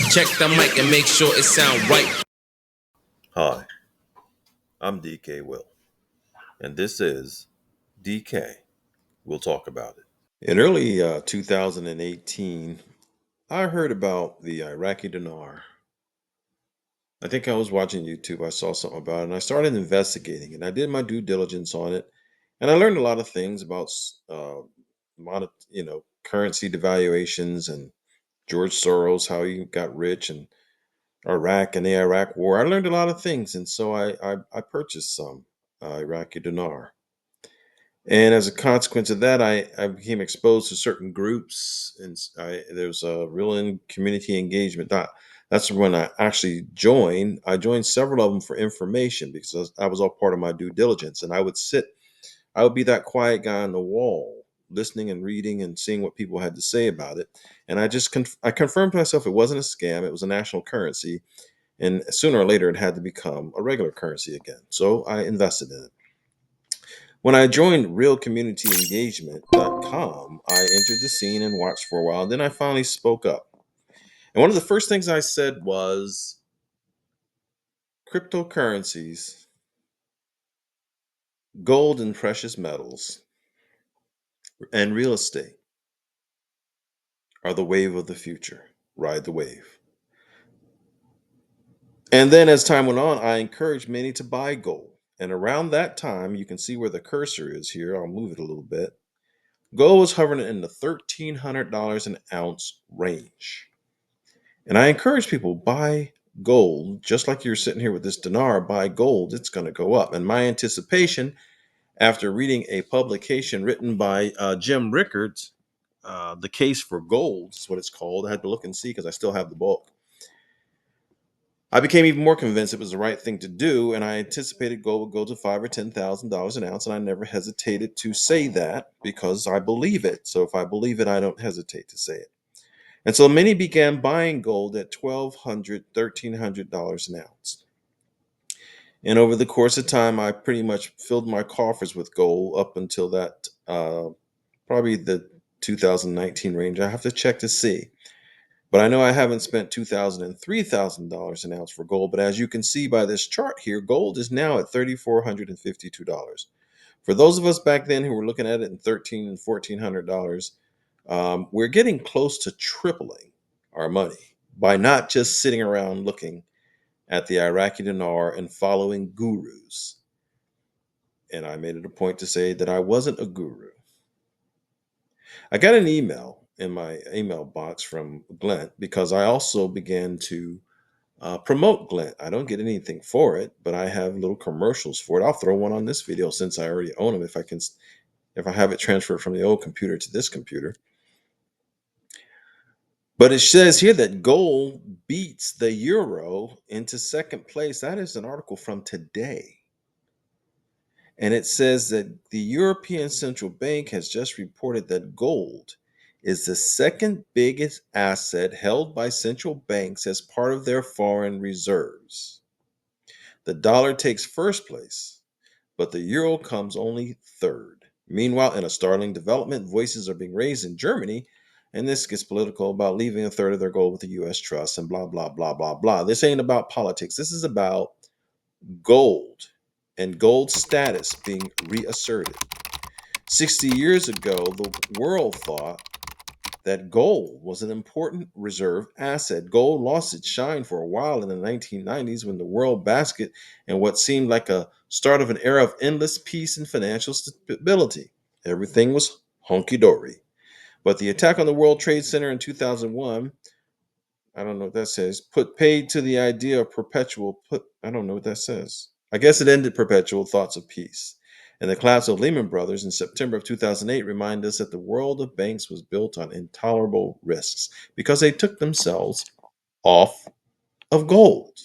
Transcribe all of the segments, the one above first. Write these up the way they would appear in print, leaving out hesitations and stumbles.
Check the mic and make sure it sound right. Hi, I'm DKWILL, and this is DK. We'll talk about it. In early 2018, I heard about the Iraqi dinar. I think I was watching YouTube. I saw something about it, and I started investigating. And I did my due diligence on it, and I learned a lot of things about, currency devaluations and George Soros, how he got rich, and Iraq and the Iraq War. I learned a lot of things, and so I purchased some Iraqi dinar. And as a consequence of that, I became exposed to certain groups, and there's a real community engagement. That's when I actually joined. I joined several of them for information because I was all part of my due diligence, and I would be that quiet guy on the wall, listening and reading and seeing what people had to say about it. And I confirmed to myself it wasn't a scam; it was a national currency, and sooner or later it had to become a regular currency again. So I invested in it. When I joined realcommunityengagement.com, I entered the scene and watched for a while. And then I finally spoke up. And one of the first things I said was cryptocurrencies, gold and precious metals, and real estate are the wave of the future. Ride the wave. And then as time went on, I encouraged many to buy gold. And around that time, you can see where the cursor is here. I'll move it a little bit. Gold was hovering in the $1,300 an ounce range. And I encourage people buy gold, just like you're sitting here with this dinar, buy gold, it's going to go up. And my anticipation after reading a publication written by Jim Rickards, The Case for Gold is what it's called. I had to look and see because I still have the book. I became even more convinced it was the right thing to do, and I anticipated gold would go to $5,000 or $10,000 an ounce, and I never hesitated to say that because I believe it. So if I believe it, I don't hesitate to say it. And so many began buying gold at $1,200, $1,300 an ounce. And over the course of time, I pretty much filled my coffers with gold up until that probably the 2019 range. I have to check to see. But I know I haven't spent $2,000 and $3,000 an ounce for gold. But as you can see by this chart here, gold is now at $3,452. For those of us back then who were looking at it in $1,300 and $1,400, we're getting close to tripling our money by not just sitting around looking at the Iraqi dinar and following gurus. And I made it a point to say that I wasn't a guru. I got an email in my email box from Glent because I also began to promote Glent. I don't get anything for it, but I have little commercials for it. I'll throw one on this video since I already own them if I have it transferred from the old computer to this computer. But it says here that gold beats the euro into second place. That is an article from today. And it says that the European Central Bank has just reported that gold is the second biggest asset held by central banks as part of their foreign reserves. The dollar takes first place, but the euro comes only third. Meanwhile, in a startling development, voices are being raised in Germany, and this gets political about leaving a third of their gold with the U.S. trust and blah, blah, blah, blah, blah. This ain't about politics. This is about gold and gold status being reasserted. 60 years ago, the world thought that gold was an important reserve asset. Gold lost its shine for a while in the 1990s when the world basket in what seemed like a start of an era of endless peace and financial stability. Everything was hunky dory. But the attack on the World Trade Center in 2001, I don't know what that says, put paid to the idea of I don't know what that says. I guess it ended perpetual thoughts of peace. And the collapse of Lehman Brothers in September of 2008 remind us that the world of banks was built on intolerable risks because they took themselves off of gold.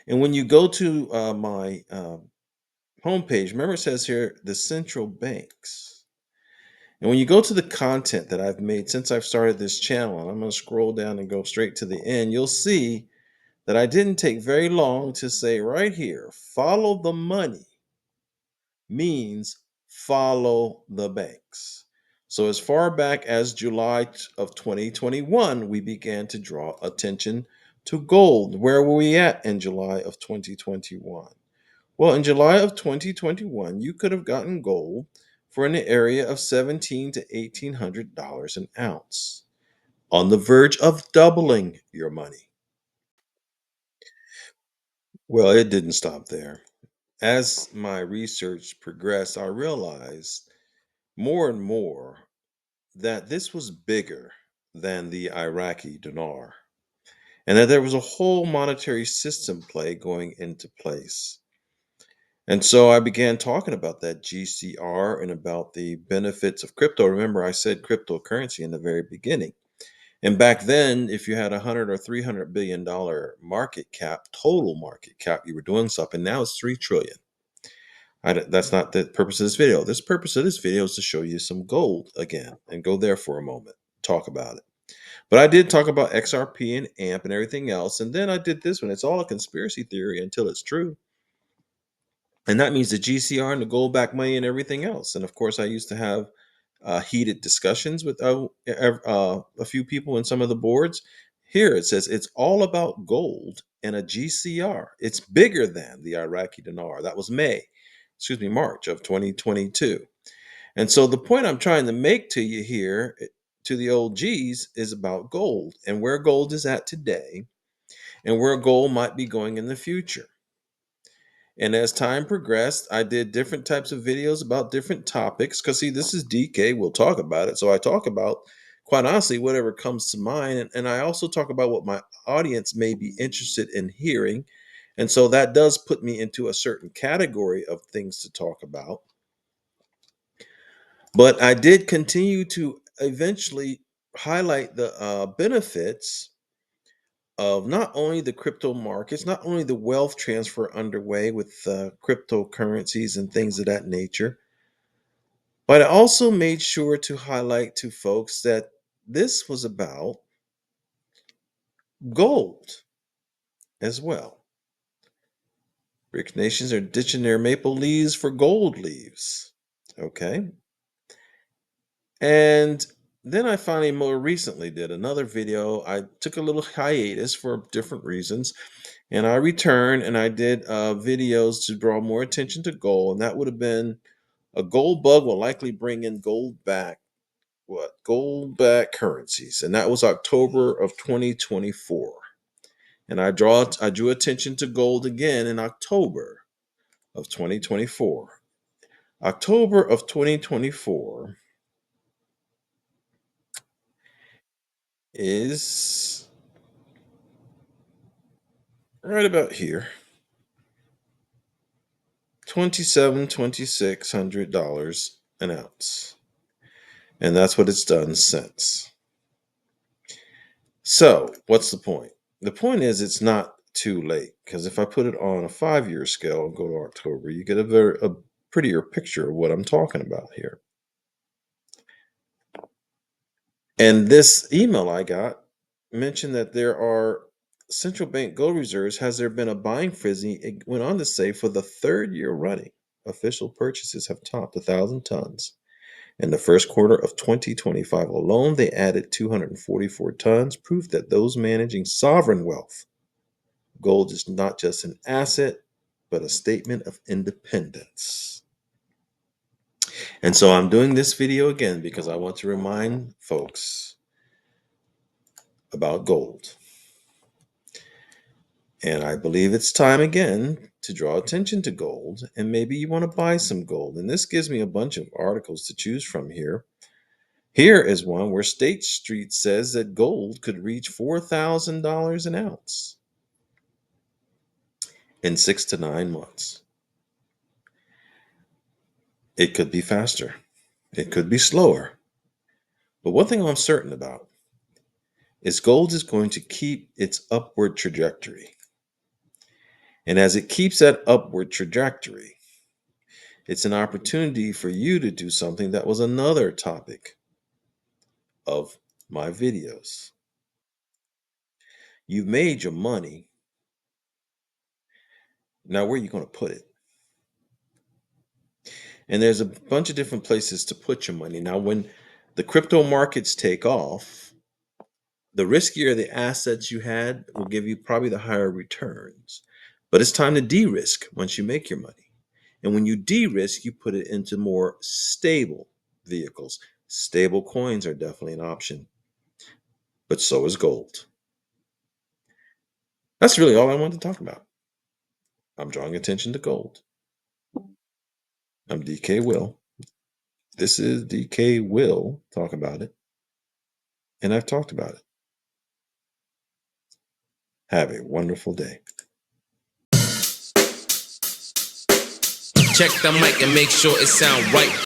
And when you go to my homepage, remember it says here the central banks. And when you go to the content that I've made since I've started this channel, and I'm going to scroll down and go straight to the end, you'll see that I didn't take very long to say right here, follow the money means follow the banks. So, as far back as July of 2021, we began to draw attention to gold. Where were we at in July of 2021? Well, in July of 2021, you could have gotten gold for in the area of $1,700 to $1,800 an ounce, on the verge of doubling your money. Well, it didn't stop there. As my research progressed, I realized more and more that this was bigger than the Iraqi dinar, and that there was a whole monetary system play going into place. And so I began talking about that GCR and about the benefits of crypto. Remember, I said cryptocurrency in the very beginning. And back then, if you had 100 or $300 billion market cap, total market cap, you were doing something. Now it's 3 trillion. That's not the purpose of this video. This purpose of this video is to show you some gold again, and go there for a moment, talk about it. But I did talk about XRP and AMP and everything else, and then I did this one. It's all a conspiracy theory until it's true. And that means the GCR and the gold back money and everything else. And of course, I used to have heated discussions with a few people in some of the boards. Here it says it's all about gold and a GCR. It's bigger than the Iraqi dinar. That was March of 2022. And so the point I'm trying to make to you here, to the old G's, is about gold and where gold is at today and where gold might be going in the future. And as time progressed, I did different types of videos about different topics. Because, see, this is DK. We'll talk about it. So I talk about, quite honestly, whatever comes to mind. And I also talk about what my audience may be interested in hearing. And so that does put me into a certain category of things to talk about. But I did continue to eventually highlight the benefits of not only the crypto markets, not only the wealth transfer underway with cryptocurrencies and things of that nature, but I also made sure to highlight to folks that this was about gold as well. Brick nations are ditching their maple leaves for gold leaves. Okay. And then I finally more recently did another video. I took a little hiatus for different reasons. And I returned and I did videos to draw more attention to gold. And that would have been a gold bug will likely bring in gold back, what? Gold back currencies. And that was October of 2024. And I drew attention to gold again in October of 2024. October of 2024 is right about here. $2,600 an ounce. And that's what it's done since. So, what's the point? The point is, it's not too late, because if I put it on a 5-year scale and go to October, you get a prettier picture of what I'm talking about here. And this email I got mentioned that there are central bank gold reserves. Has there been a buying frenzy? It went on to say, for the third year running, official purchases have topped 1,000 tons. In the first quarter of 2025 alone, they added 244 tons, proof that those managing sovereign wealth. Gold is not just an asset, but a statement of independence. And so I'm doing this video again because I want to remind folks about gold. And I believe it's time again to draw attention to gold. And maybe you want to buy some gold. And this gives me a bunch of articles to choose from here. Here is one where State Street says that gold could reach $4,000 an ounce in 6 to 9 months. It could be faster, it could be slower. But one thing I'm certain about is gold is going to keep its upward trajectory. And as it keeps that upward trajectory, it's an opportunity for you to do something that was another topic of my videos. You've made your money. Now, where are you going to put it? And there's a bunch of different places to put your money. Now, when the crypto markets take off, the riskier the assets you had will give you probably the higher returns. But it's time to de-risk once you make your money. And when you de-risk, you put it into more stable vehicles. Stable coins are definitely an option, but so is gold. That's really all I wanted to talk about. I'm drawing attention to gold. I'm DK Will. This is DK Will Talk About It. And I've talked about it. Have a wonderful day. Check the mic and make sure it sound right.